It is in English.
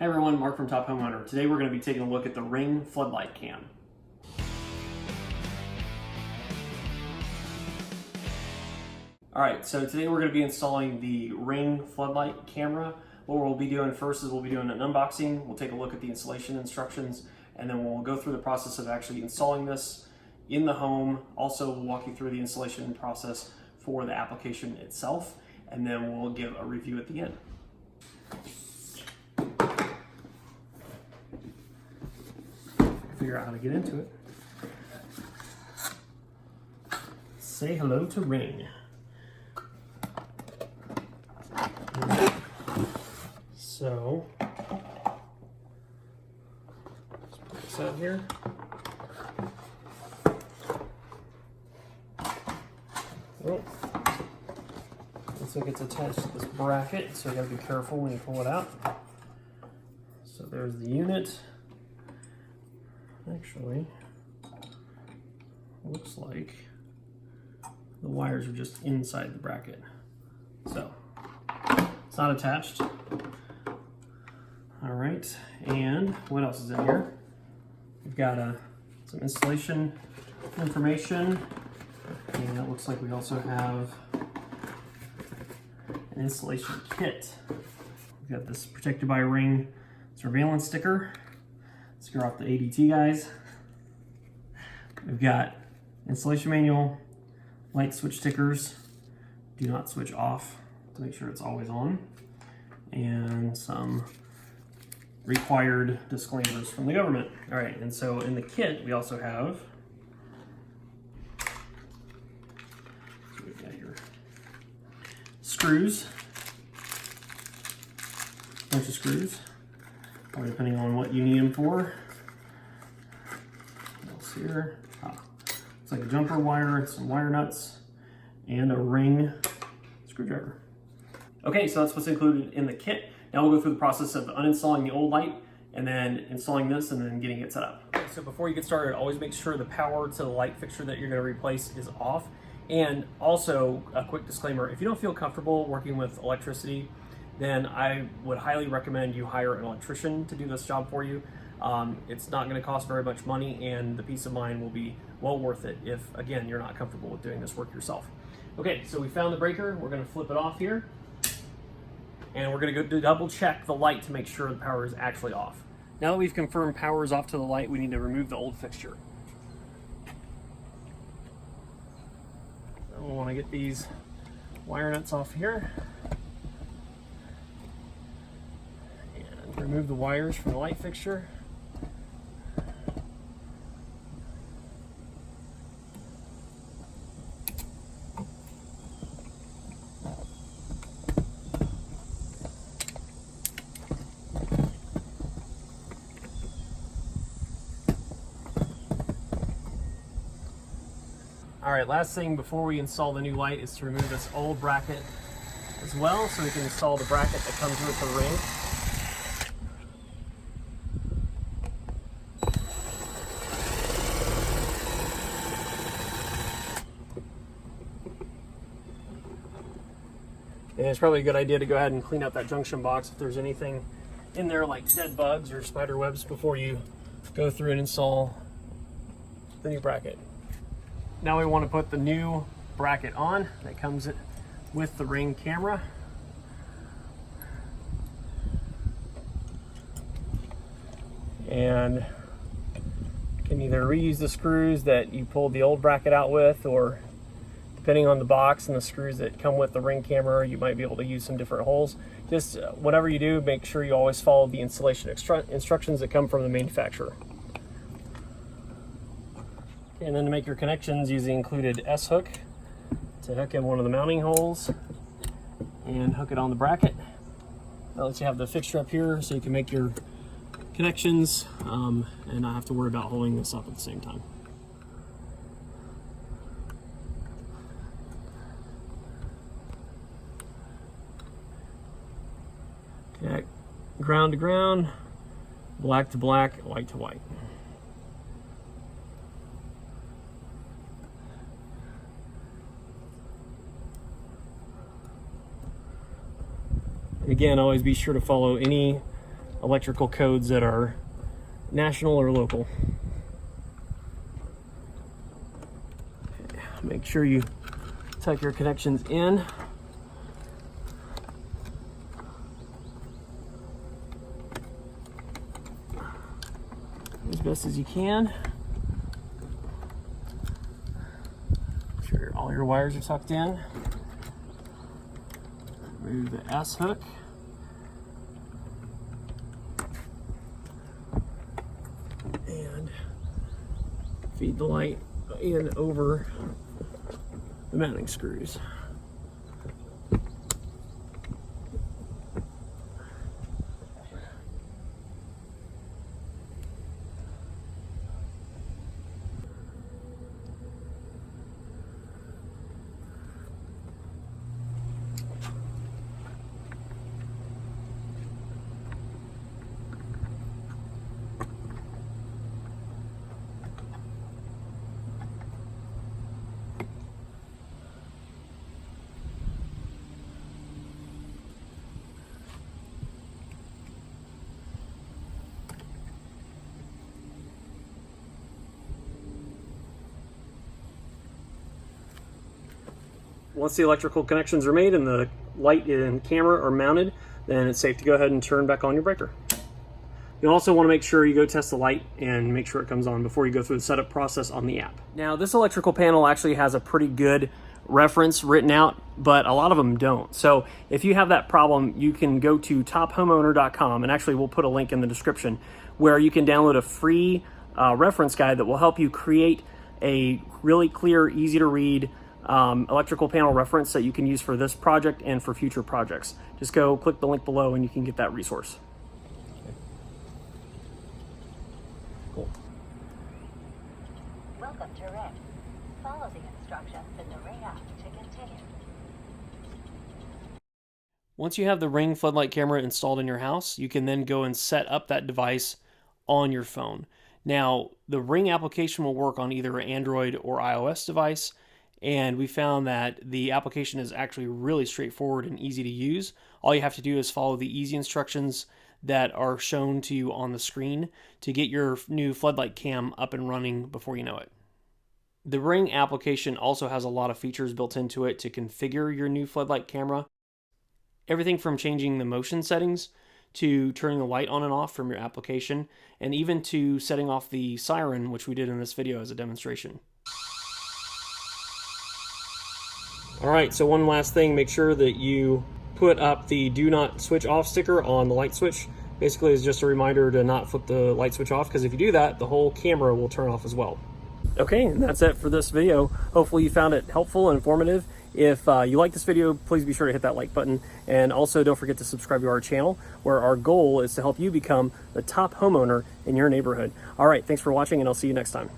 Hi everyone, Mark from Top Homeowner. Today we're going to be taking a look at the Ring Floodlight Cam. Alright, so today we're going to be installing the Ring Floodlight camera. What we'll be doing first is we'll be doing an unboxing, we'll take a look at the installation instructions, and then we'll go through the process of actually installing this in the home. Also, we'll walk you through the installation process for the application itself, and then we'll give a review at the end. Figure out how to get into it. Say hello to Ring. So, let's put this out here. Oh, looks like it's attached to this bracket, so you gotta be careful when you pull it out. So there's the unit. Actually, looks like the wires are just inside the bracket. So, it's not attached. All right, and what else is in here? We've got some installation information, and it looks like we also have an installation kit. We've got this Protected by Ring surveillance sticker. Screw off the ADT guys. We've got installation manual, light switch stickers, do not switch off to make sure it's always on, and some required disclaimers from the government. All right, and so in the kit we also have, what we've got here, screws, a bunch of screws, or depending on what you need them for. What else here? It's like a jumper wire, some wire nuts, and a ring screwdriver. Okay, so that's what's included in the kit. Now we'll go through the process of uninstalling the old light and then installing this and then getting it set up. So before you get started, always make sure the power to the light fixture that you're going to replace is off. And also, a quick disclaimer, if you don't feel comfortable working with electricity, then I would highly recommend you hire an electrician to do this job for you. It's not going to cost very much money, and the peace of mind will be well worth it if, again, you're not comfortable with doing this work yourself. Okay, so we found the breaker. We're going to flip it off here, and we're going to go double check the light to make sure the power is actually off. Now that we've confirmed power is off to the light, we need to remove the old fixture. So we'll want to get these wire nuts off here. Remove the wires from the light fixture. All right, last thing before we install the new light is to remove this old bracket as well, so we can install the bracket that comes with the ring. And it's probably a good idea to go ahead and clean out that junction box if there's anything in there like dead bugs or spider webs before you go through and install the new bracket. Now we want to put the new bracket on that comes with the Ring camera. And you can either reuse the screws that you pulled the old bracket out with, or depending on the box and the screws that come with the Ring camera, you might be able to use some different holes. Just whatever you do, make sure you always follow the installation instructions that come from the manufacturer. Okay, and then to make your connections, use the included S-hook to hook in one of the mounting holes and hook it on the bracket. That lets you have the fixture up here so you can make your connections and not have to worry about holding this up at the same time. Okay, ground to ground, black to black, white to white. Again, always be sure to follow any electrical codes that are national or local. Make sure you tuck your connections in. As best as you can. Make sure all your wires are tucked in. Remove the S hook. And feed the light in over the mounting screws. Once the electrical connections are made and the light and camera are mounted, then it's safe to go ahead and turn back on your breaker. You also want to make sure you go test the light and make sure it comes on before you go through the setup process on the app. Now, this electrical panel actually has a pretty good reference written out, but a lot of them don't. So if you have that problem, you can go to tophomeowner.com, and actually we'll put a link in the description where you can download a free reference guide that will help you create a really clear, easy to read electrical panel reference that you can use for this project and for future projects. Just go click the link below and you can get that resource. Okay. Cool. Welcome to Ring. Follow the instructions in the Ring app to continue. Once you have the Ring floodlight camera installed in your house, you can then go and set up that device on your phone. Now, the Ring application will work on either an Android or iOS device, and we found that the application is actually really straightforward and easy to use. All you have to do is follow the easy instructions that are shown to you on the screen to get your new floodlight cam up and running before you know it. The Ring application also has a lot of features built into it to configure your new floodlight camera. Everything from changing the motion settings to turning the light on and off from your application, and even to setting off the siren, which we did in this video as a demonstration. All right, so one last thing, make sure that you put up the do not switch off sticker on the light switch. Basically, it's just a reminder to not flip the light switch off, because if you do that, the whole camera will turn off as well. Okay, and that's it for this video. Hopefully you found it helpful and informative. If you like this video, please be sure to hit that like button, and also don't forget to subscribe to our channel, where our goal is to help you become the top homeowner in your neighborhood. All right, thanks for watching, and I'll see you next time.